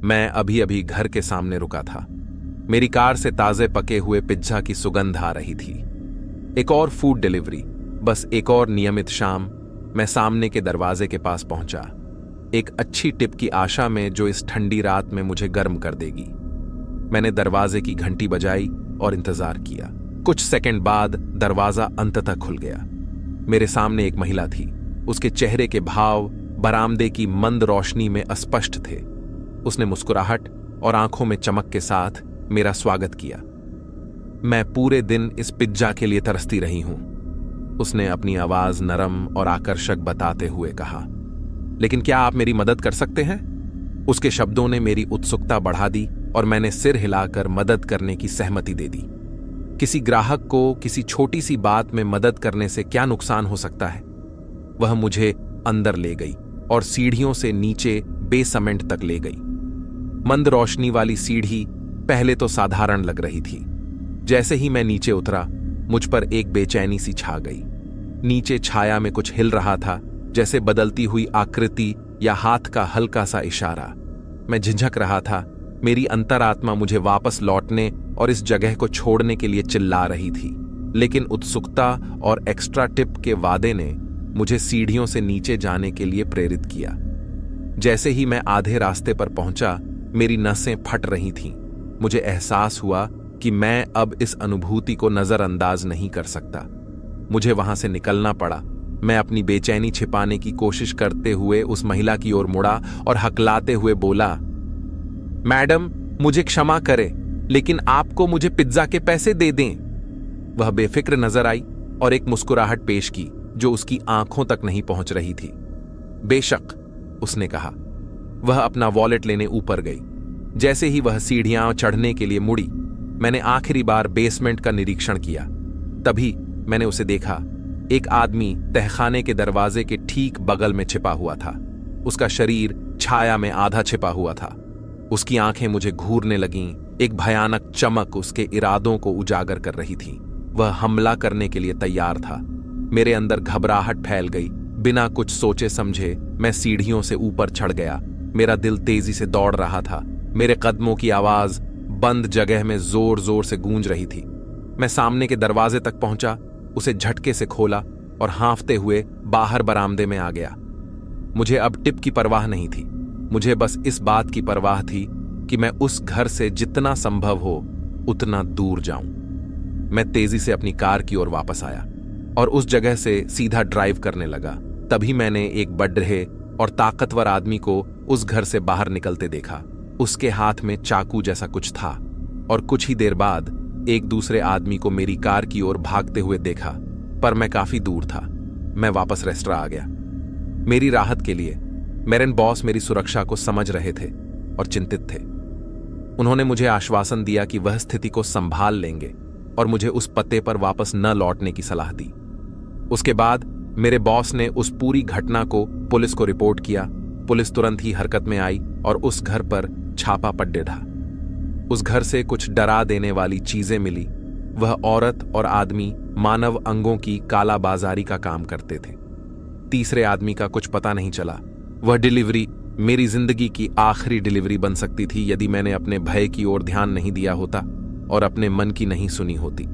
मैं अभी अभी घर के सामने रुका था। मेरी कार से ताजे पके हुए पिज्जा की सुगंध आ रही थी। एक और फूड डिलीवरी, बस एक और नियमित शाम। मैं सामने के दरवाजे के पास पहुंचा, एक अच्छी टिप की आशा में जो इस ठंडी रात में मुझे गर्म कर देगी। मैंने दरवाजे की घंटी बजाई और इंतजार किया। कुछ सेकंड बाद दरवाजा अंततः खुल गया। मेरे सामने एक महिला थी। उसके चेहरे के भाव बरामदे की मंद रोशनी में अस्पष्ट थे। उसने मुस्कुराहट और आंखों में चमक के साथ मेरा स्वागत किया। मैं पूरे दिन इस पिज्जा के लिए तरसती रही हूं, उसने अपनी आवाज नरम और आकर्षक बताते हुए कहा। लेकिन क्या आप मेरी मदद कर सकते हैं? उसके शब्दों ने मेरी उत्सुकता बढ़ा दी और मैंने सिर हिलाकर मदद करने की सहमति दे दी। किसी ग्राहक को किसी छोटी सी बात में मदद करने से क्या नुकसान हो सकता है? वह मुझे अंदर ले गई और सीढ़ियों से नीचे बेसमेंट तक ले गई। मंद रोशनी वाली सीढ़ी पहले तो साधारण लग रही थी। जैसे ही मैं नीचे उतरा, मुझ पर एक बेचैनी सी छा गई। नीचे छाया में कुछ हिल रहा था, जैसे बदलती हुई आकृति या हाथ का हल्का सा इशारा। मैं झिझक रहा था। मेरी अंतरात्मा मुझे वापस लौटने और इस जगह को छोड़ने के लिए चिल्ला रही थी, लेकिन उत्सुकता और एक्स्ट्रा टिप के वादे ने मुझे सीढ़ियों से नीचे जाने के लिए प्रेरित किया। जैसे ही मैं आधे रास्ते पर पहुंचा, मेरी नसें फट रही थीं। मुझे एहसास हुआ कि मैं अब इस अनुभूति को नजरअंदाज नहीं कर सकता। मुझे वहां से निकलना पड़ा। मैं अपनी बेचैनी छिपाने की कोशिश करते हुए उस महिला की ओर मुड़ा और हकलाते हुए बोला, मैडम, मुझे क्षमा करें, लेकिन आपको मुझे पिज्जा के पैसे दे दें। वह बेफिक्र नजर आई और एक मुस्कुराहट पेश की जो उसकी आंखों तक नहीं पहुंच रही थी। बेशक, उसने कहा। वह अपना वॉलेट लेने ऊपर गई। जैसे ही वह सीढ़ियां चढ़ने के लिए मुड़ी, मैंने आखिरी बार बेसमेंट का निरीक्षण किया। तभी मैंने उसे देखा। एक आदमी तहखाने के दरवाजे के ठीक बगल में छिपा हुआ था। उसका शरीर छाया में आधा छिपा हुआ था। उसकी आंखें मुझे घूरने लगीं। एक भयानक चमक उसके इरादों को उजागर कर रही थी। वह हमला करने के लिए तैयार था। मेरे अंदर घबराहट फैल गई। बिना कुछ सोचे समझे मैं सीढ़ियों से ऊपर चढ़ गया। मेरा दिल तेजी से दौड़ रहा था। मेरे कदमों की आवाज बंद जगह में जोर जोर से गूंज रही थी। मैं सामने के दरवाजे तक पहुंचा, उसे झटके से खोला और हाँफते हुए बाहर बरामदे में आ गया। मुझे अब टिप की परवाह नहीं थी। मुझे बस इस बात की परवाह थी कि मैं उस घर से जितना संभव हो उतना दूर जाऊं। मैं तेजी से अपनी कार की ओर वापस आया और उस जगह से सीधा ड्राइव करने लगा। तभी मैंने एक बड्ढे और ताकतवर आदमी को उस घर से बाहर निकलते देखा। उसके हाथ में चाकू जैसा कुछ था और कुछ ही देर बाद एक दूसरे आदमी को मेरी कार की ओर भागते हुए देखा, पर मैं काफी दूर था। मैं वापस रेस्टोरेंट आ गया। मेरी राहत के लिए मेरे बॉस मेरी सुरक्षा को समझ रहे थे और चिंतित थे। उन्होंने मुझे आश्वासन दिया कि वह स्थिति को संभाल लेंगे और मुझे उस पते पर वापस न लौटने की सलाह दी। उसके बाद मेरे बॉस ने उस पूरी घटना को पुलिस को रिपोर्ट किया। पुलिस तुरंत ही हरकत में आई और उस घर पर छापा पड़ ढा। उस घर से कुछ डरा देने वाली चीजें मिली। वह औरत और आदमी मानव अंगों की कालाबाजारी का काम करते थे। तीसरे आदमी का कुछ पता नहीं चला। वह डिलीवरी मेरी जिंदगी की आखिरी डिलीवरी बन सकती थी यदि मैंने अपने भय की ओर ध्यान नहीं दिया होता और अपने मन की नहीं सुनी होती।